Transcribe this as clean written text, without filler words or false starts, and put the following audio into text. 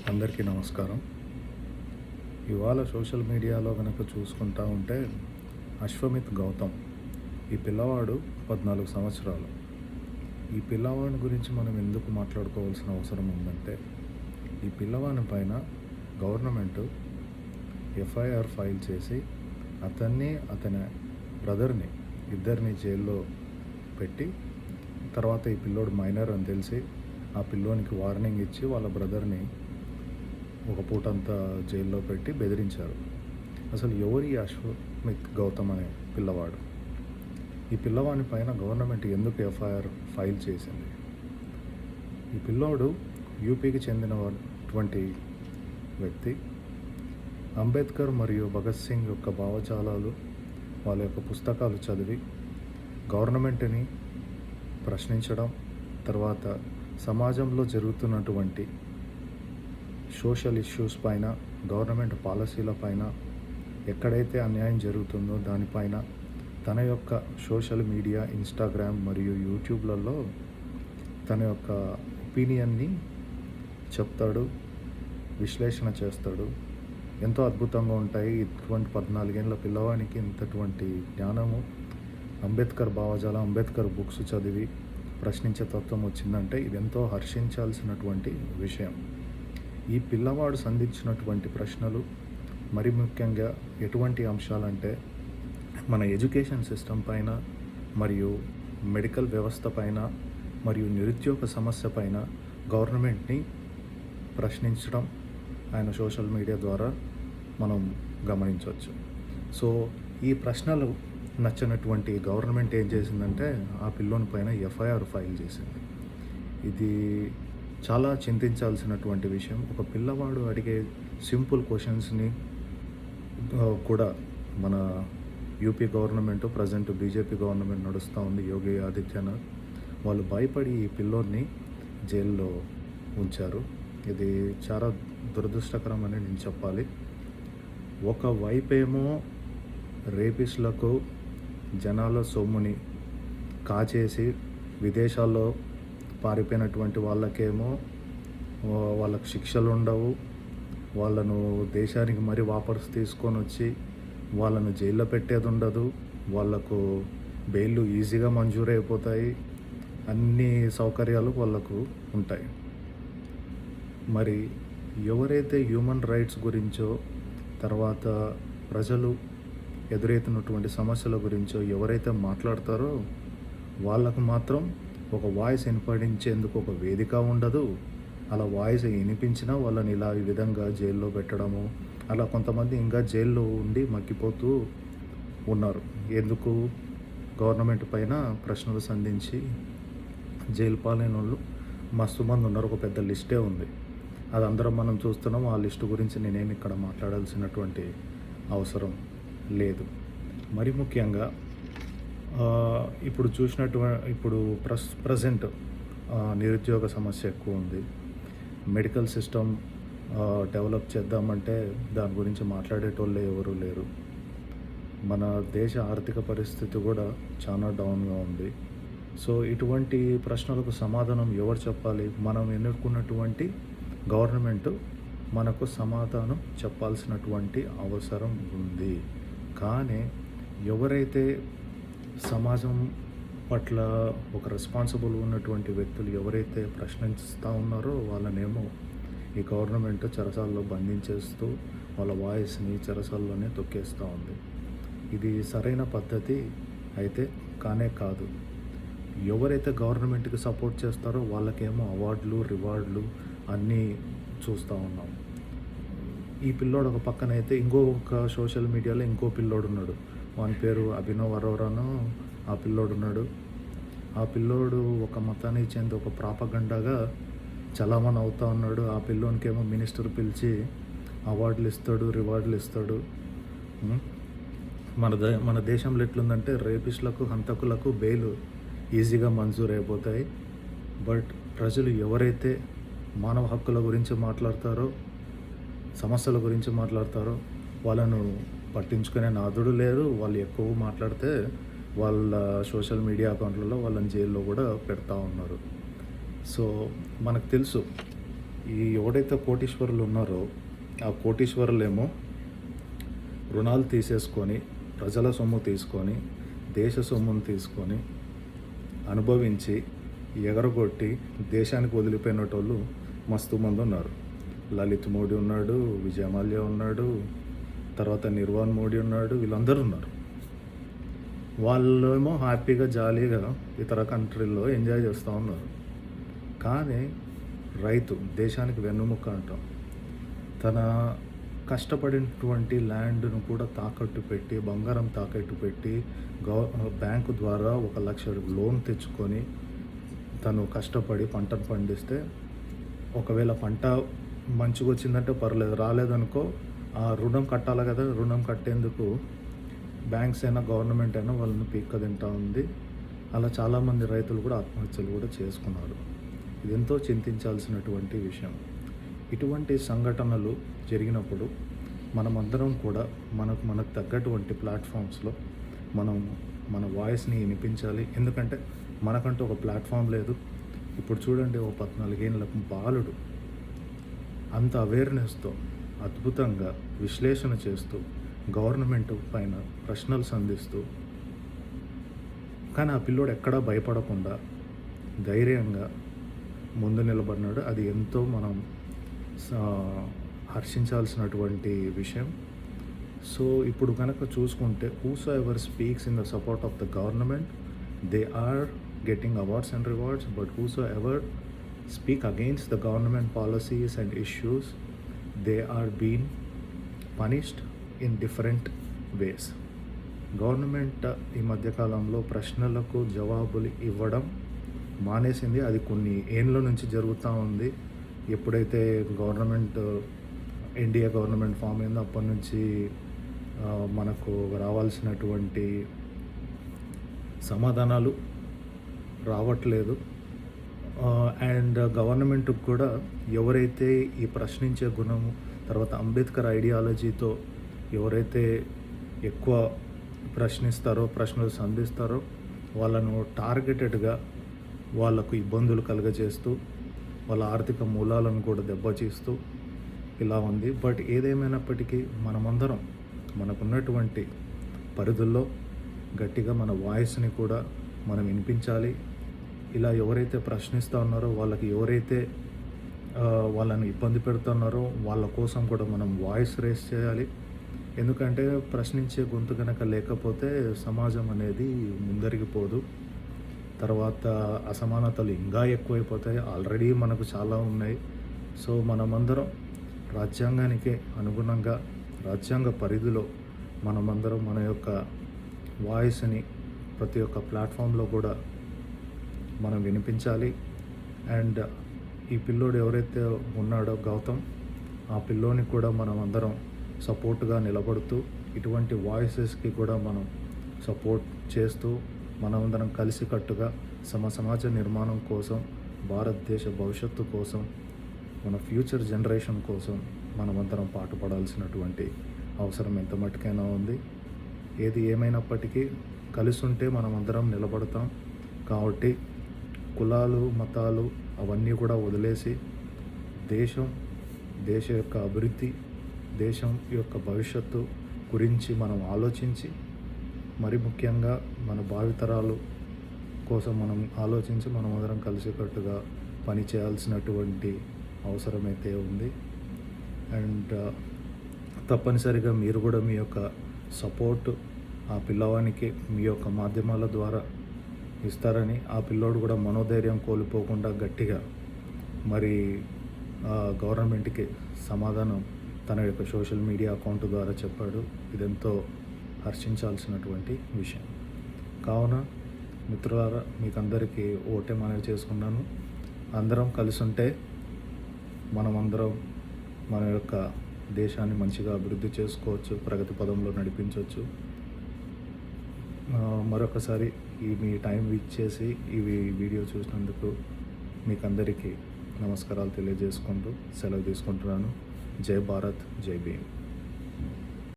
అందరికీ నమస్కారం. ఇవాళ సోషల్ మీడియాలో గనక చూసుకుంటా ఉంటే అశ్వమిత్ గౌతమ్ ఈ పిల్లవాడు 14 సంవత్సరాలు. ఈ పిల్లవాడి గురించి మనం ఎందుకు మాట్లాడుకోవాల్సిన అవసరం ఉందంటే, ఈ పిల్లవాని పైన గవర్నమెంటు ఎఫ్ఐఆర్ ఫైల్ చేసి అతన్ని, అతని బ్రదర్ని ఇద్దరిని జైల్లో పెట్టి, తర్వాత ఈ పిల్లోడు మైనర్ అని తెలిసి ఆ పిల్లోనికి వార్నింగ్ ఇచ్చి వాళ్ళ బ్రదర్ని ఒక పూటంతా జైల్లో పెట్టి బెదిరించారు. అసలు ఎవరి అశ్వమిత్ గౌతమ్ అనే పిల్లవాడు? ఈ పిల్లవాని పైన గవర్నమెంట్ ఎందుకు ఎఫ్ఐఆర్ ఫైల్ చేసింది? ఈ పిల్లోడు యూపీకి చెందినటువంటి వ్యక్తి. అంబేద్కర్ మరియు భగత్ సింగ్ యొక్క భావజాలాలు, వాళ్ళ యొక్క పుస్తకాలు చదివి గవర్నమెంట్ని ప్రశ్నించడం, తర్వాత సమాజంలో జరుగుతున్నటువంటి సోషల్ ఇష్యూస్ పైన, గవర్నమెంట్ పాలసీల పైన, ఎక్కడైతే అన్యాయం జరుగుతుందో దానిపైన తన యొక్క సోషల్ మీడియా, ఇన్స్టాగ్రామ్ మరియు యూట్యూబ్లలో తన యొక్క ఒపీనియన్ని చెప్తాడు, విశ్లేషణ చేస్తాడు. ఎంతో అద్భుతంగా ఉంటాయి. ఇటువంటి 14 ఏళ్ళ పిల్లవానికి ఇంతటువంటి జ్ఞానము, అంబేద్కర్ భావజాలం, అంబేద్కర్ బుక్స్ చదివి ప్రశ్నించే తత్వం వచ్చిందంటే ఇది ఎంతో హర్షించాల్సినటువంటి విషయం. ఈ పిల్లవాడు సంధించినటువంటి ప్రశ్నలు మరి ముఖ్యంగా ఎటువంటి అంశాలంటే, మన ఎడ్యుకేషన్ సిస్టమ్ పైన మరియు మెడికల్ వ్యవస్థ పైన మరియు నిరుద్యోగ సమస్య పైన గవర్నమెంట్ని ప్రశ్నించడం ఆయన సోషల్ మీడియా ద్వారా మనం గమనించవచ్చు. సో ఈ ప్రశ్నలు నచ్చినటువంటి గవర్నమెంట్ ఏం చేసిందంటే ఆ పిల్లోని పైన ఎఫ్ఐఆర్ ఫైల్ చేసింది. ఇది చాలా చింతించాల్సినటువంటి విషయం. ఒక పిల్లవాడు అడిగే సింపుల్ క్వశ్చన్స్ని కూడా మన UP government, present BJP government నడుస్తూ ఉంది, యోగి ఆదిత్యనాథ్, వాళ్ళు భయపడి ఈ పిల్లోడిని జైల్లో ఉంచారు. ఇది చాలా దురదృష్టకరం అని నేను చెప్పాలి. ఒకవైపేమో రేపిస్టులకు జనాల సొమ్ముని కాచేసి విదేశాల్లో పారిపోయినటువంటి వాళ్ళకేమో వాళ్ళకు శిక్షలు ఉండవు, వాళ్ళను దేశానికి మరి వాపసు తీసుకొని వచ్చి వాళ్ళను జైల్లో పెట్టేది ఉండదు, వాళ్ళకు బెయిల్ ఈజీగా మంజూరు అయిపోతాయి, అన్ని సౌకర్యాలు వాళ్ళకు ఉంటాయి. మరి ఎవరైతే హ్యూమన్ రైట్స్ గురించో, తర్వాత ప్రజలు ఎదురవుతున్నటువంటి సమస్యల గురించో ఎవరైతే మాట్లాడతారో వాళ్ళకు మాత్రం ఒక వాయిస్ వినపడించేందుకు ఒక వేదిక ఉండదు. అలా వాయిస్ వినిపించినా వాళ్ళని ఇలా ఈ విధంగా జైల్లో పెట్టడము, అలా కొంతమంది ఇంకా జైల్లో ఉండి మగ్గిపోతూ ఉన్నారు. ఎందుకు? గవర్నమెంట్ పైన ప్రశ్నలు సంధించి జైలు పాలైన వాళ్ళు మస్తు మంది ఉన్నారు. ఒక పెద్ద లిస్టే ఉంది, అది అందరం మనం చూస్తున్నాం. ఆ లిస్టు గురించి నేనేమి ఇక్కడ మాట్లాడాల్సినటువంటి అవసరం లేదు. మరి ముఖ్యంగా ఇప్పుడు ఇప్పుడు ప్రజెంట్ నిరుద్యోగ సమస్య ఎక్కువ ఉంది. మెడికల్ సిస్టమ్ డెవలప్ చేద్దామంటే దాని గురించి మాట్లాడేటోళ్ళే ఎవరూ లేరు. మన దేశ ఆర్థిక పరిస్థితి కూడా చాలా డౌన్గా ఉంది. సో ఇటువంటి ప్రశ్నలకు సమాధానం ఎవరు చెప్పాలి? మనం ఎన్నుకున్నటువంటి గవర్నమెంట్ మనకు సమాధానం చెప్పాల్సినటువంటి అవసరం ఉంది. కానీ ఎవరైతే సమాజం పట్ల ఒక రెస్పాన్సిబుల్ ఉన్నటువంటి వ్యక్తులు ఎవరైతే ప్రశ్నిస్తూ ఉన్నారో వాళ్ళనేమో ఈ గవర్నమెంట్ చెరసాల్లో బంధించేస్తూ వాళ్ళ వాయిస్ని చెరసాల్లోనే తొక్కేస్తూ ఉంది. ఇది సరైన పద్ధతి అయితే కానే కాదు. ఎవరైతే గవర్నమెంట్కి సపోర్ట్ చేస్తారో వాళ్ళకేమో అవార్డులు, రివార్డులు అన్నీ చూస్తూ ఉన్నాం. ఈ పిల్లోడు ఒక పక్కనైతే ఇంకొక సోషల్ మీడియాలో ఇంకో పిల్లోడు ఉన్నాడు, వాని పేరు అభినవ్ అరోరాను. ఆ పిల్లోడు ఉన్నాడు. ఆ పిల్లోడు ఒక మతానికి చెంది ఒక ప్రాపగండాగా చలామణి అవుతూ ఉన్నాడు. ఆ పిల్లోనికేమో మినిస్టర్ పిలిచి అవార్డులు ఇస్తాడు, రివార్డులు ఇస్తాడు. మన దేశంలో ఎట్లుందంటే రేపిస్టులకు, హంతకులకు బెయిల్ ఈజీగా మంజూరు అయిపోతాయి. బట్ ప్రజలు ఎవరైతే మానవ హక్కుల గురించి మాట్లాడతారో, సమస్యల గురించి మాట్లాడతారో వాళ్ళను పట్టించుకునే నాదుడు లేరు. వాళ్ళు ఎక్కువ మాట్లాడితే వాళ్ళ సోషల్ మీడియా అకౌంట్లలో వాళ్ళని జైల్లో కూడా పెడతా ఉన్నారు. సో మనకు తెలుసు ఈ ఎవడైతే కోటీశ్వరులు ఉన్నారో ఆ కోటీశ్వరులేమో రుణాలు తీసేసుకొని ప్రజల సొమ్ము తీసుకొని దేశ సొమ్మును తీసుకొని అనుభవించి ఎగరగొట్టి దేశానికి వదిలిపోయినటోళ్ళు మస్తు మంది ఉన్నారు. లలిత్ మోడీ ఉన్నాడు, విజయమాల్యా ఉన్నాడు, తర్వాత నిర్వాణ్ మోడీ ఉన్నాడు, వీళ్ళందరూ ఉన్నారు. వాళ్ళేమో హ్యాపీగా జాలీగా ఇతర కంట్రీల్లో ఎంజాయ్ చేస్తూ ఉన్నారు. కానీ రైతు దేశానికి వెన్నుముక్క అంటాం, తన కష్టపడినటువంటి ల్యాండ్ను కూడా తాకట్టు పెట్టి బంగారం తాకట్టు పెట్టి బ్యాంకు ద్వారా 1,00,000 లోన్ తెచ్చుకొని తను కష్టపడి పంటను పండిస్తే ఒకవేళ పంట మంచిగా వచ్చిందంటే పర్లేదు, రాలేదనుకో ఆ రుణం కట్టాలి కదా, రుణం కట్టేందుకు బ్యాంక్స్ అయినా గవర్నమెంట్ అయినా వాళ్ళని పీక్క తింటా ఉంది. అలా చాలామంది రైతులు కూడా ఆత్మహత్యలు కూడా చేసుకున్నారు. ఇది ఎంతో చింతించాల్సినటువంటి విషయం. ఇటువంటి సంఘటనలు జరిగినప్పుడు మనమందరం కూడా మనకు తగ్గటువంటి ప్లాట్ఫామ్స్లో మన వాయిస్ని వినిపించాలి. ఎందుకంటే మనకంటూ ఒక ప్లాట్ఫామ్ లేదు. ఇప్పుడు చూడండి, ఓ 14 ఏళ్ళ బాలుడు అంత అవేర్నెస్తో అద్భుతంగా విశ్లేషణ చేస్తూ గవర్నమెంట్ పైన ప్రశ్నలు సంధిస్తూ, కానీ ఆ పిల్లోడు ఎక్కడా భయపడకుండా ధైర్యంగా ముందు నిలబడినాడు. అది ఎంతో మనం హర్షించాల్సినటువంటి విషయం. సో ఇప్పుడు కనుక చూసుకుంటే whosoever speaks in the support of the government, they are getting awards and rewards. But whosoever speak against the government policies and issues, they are been punished in different ways. Government ఈ మధ్యకాలంలో ప్రశ్నలకు జవాబులు ఇవ్వడం మానేసింది. అది కొన్ని ఏళ్ళ నుంచి జరుగుతూ ఉంది. ఎప్పుడైతే ఎన్డీఏ గవర్నమెంట్ ఫామ్ అయిందో అప్పటి నుంచి మనకు రావాల్సినటువంటి సమాధానాలు రావట్లేదు. అండ్ గవర్నమెంట్కి కూడా ఎవరైతే ఈ ప్రశ్నించే గుణము, తర్వాత అంబేద్కర్ ఐడియాలజీతో ఎవరైతే ఎక్కువ ప్రశ్నలు సంధిస్తారో వాళ్ళను టార్గెటెడ్గా వాళ్ళకు ఇబ్బందులు కలుగజేస్తూ వాళ్ళ ఆర్థిక మూలాలను కూడా దెబ్బతీస్తూ ఇలా ఉంది. బట్ ఏదేమైనప్పటికీ మనమందరం మనకున్నటువంటి పరిధుల్లో గట్టిగా మన వాయిస్ని కూడా మనం వినిపించాలి. ఇలా ఎవరైతే ప్రశ్నిస్తూ ఉన్నారో ఎవరైతే వాళ్ళని ఇబ్బంది పెడుతున్నారో వాళ్ళ కోసం కూడా మనం వాయిస్ రేస్ చేయాలి. ఎందుకంటే ప్రశ్నించే గొంతు కనుక లేకపోతే సమాజం అనేది ముందరికి పోదు. తర్వాత అసమానతలు ఇంకా ఎక్కువైపోతాయి. ఆల్రెడీ మనకు చాలా ఉన్నాయి. సో మనమందరం రాజ్యాంగానికి అనుగుణంగా రాజ్యాంగ పరిధిలో మనమందరం మన యొక్క వాయిస్ని ప్రతి ఒక్క ప్లాట్ఫామ్లో కూడా మనం వినిపించాలి. అండ్ ఈ పిల్లోడు ఎవరైతే ఉన్నాడో గౌతమ్, ఆ పిల్లోని కూడా మనం అందరం సపోర్ట్గా నిలబడుతూ ఇటువంటి వాయిసెస్కి కూడా మనం సపోర్ట్ చేస్తూ మనమందరం కలిసికట్టుగా సమాజ నిర్మాణం కోసం, భారతదేశ భవిష్యత్తు కోసం, మన ఫ్యూచర్ జనరేషన్ కోసం మనమందరం పాటుపడాల్సినటువంటి అవసరం ఎంత మట్టుకైనా ఉంది. ఏది ఏమైనప్పటికీ కలిసి ఉంటే మనమందరం నిలబడతాం. కాబట్టి కులాలు, మతాలు అవన్నీ కూడా వదిలేసి దేశ యొక్క అభివృద్ధి, దేశం యొక్క భవిష్యత్తు గురించి మనం ఆలోచించి, మరి ముఖ్యంగా మన భావితరాలు కోసం మనం ఆలోచించి మనమందరం కలిసికట్టుగా పని చేయాల్సినటువంటి అవసరమైతే ఉంది. అండ్ తప్పనిసరిగా మీరు కూడా మీ యొక్క సపోర్ట్ ఆ పిల్లవానికి మీ యొక్క మాధ్యమాల ద్వారా ఇస్తారని, ఆ పిల్లోడు కూడా మనోధైర్యం కోల్పోకుండా గట్టిగా మరి గవర్నమెంట్కి సమాధానం తన యొక్క సోషల్ మీడియా అకౌంట్ ద్వారా చెప్పాడు. ఇదెంతో హర్షించాల్సినటువంటి విషయం. కావున మిత్రులారా, మీకందరికీ ఓటే మనవి చేసుకున్నాను. అందరం కలిసి ఉంటే మనమందరం మన యొక్క దేశాన్ని మంచిగా అభివృద్ధి చేసుకోవచ్చు, ప్రగతి పదంలో నడిపించవచ్చు. మరొకసారి మీ టైం ఇచ్చేసి ఈ వీడియో చూసినందుకు మీకందరికీ నమస్కారాలు తెలియజేసుకుంటూ సెలవు తీసుకుంటున్నాను. జై భారత్, జై భీమ్.